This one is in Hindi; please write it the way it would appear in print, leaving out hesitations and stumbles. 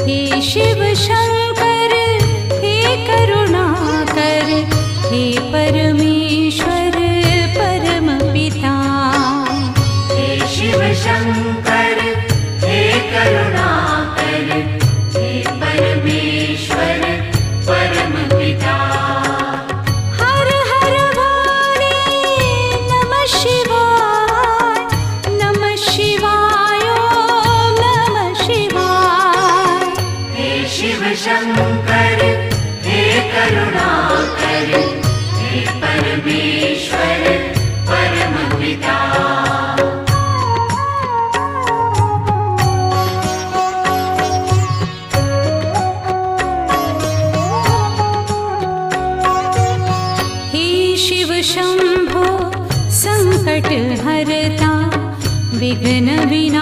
हे शिव शंकर हे करुणाकर, हे परमेश्वर परम पिता। हे शिव शंकर हे करुणाकर, हे परमेश्वर परम पिता। हर हर भोले नमः शिवाय, नमः शिवाय ओम नमः शिवाय। हे शिव शंकर हे करुणाकर, हे परमेश्वर परम पिता। हे शिव शंभो संकट हरता, विघ्न विनाशका।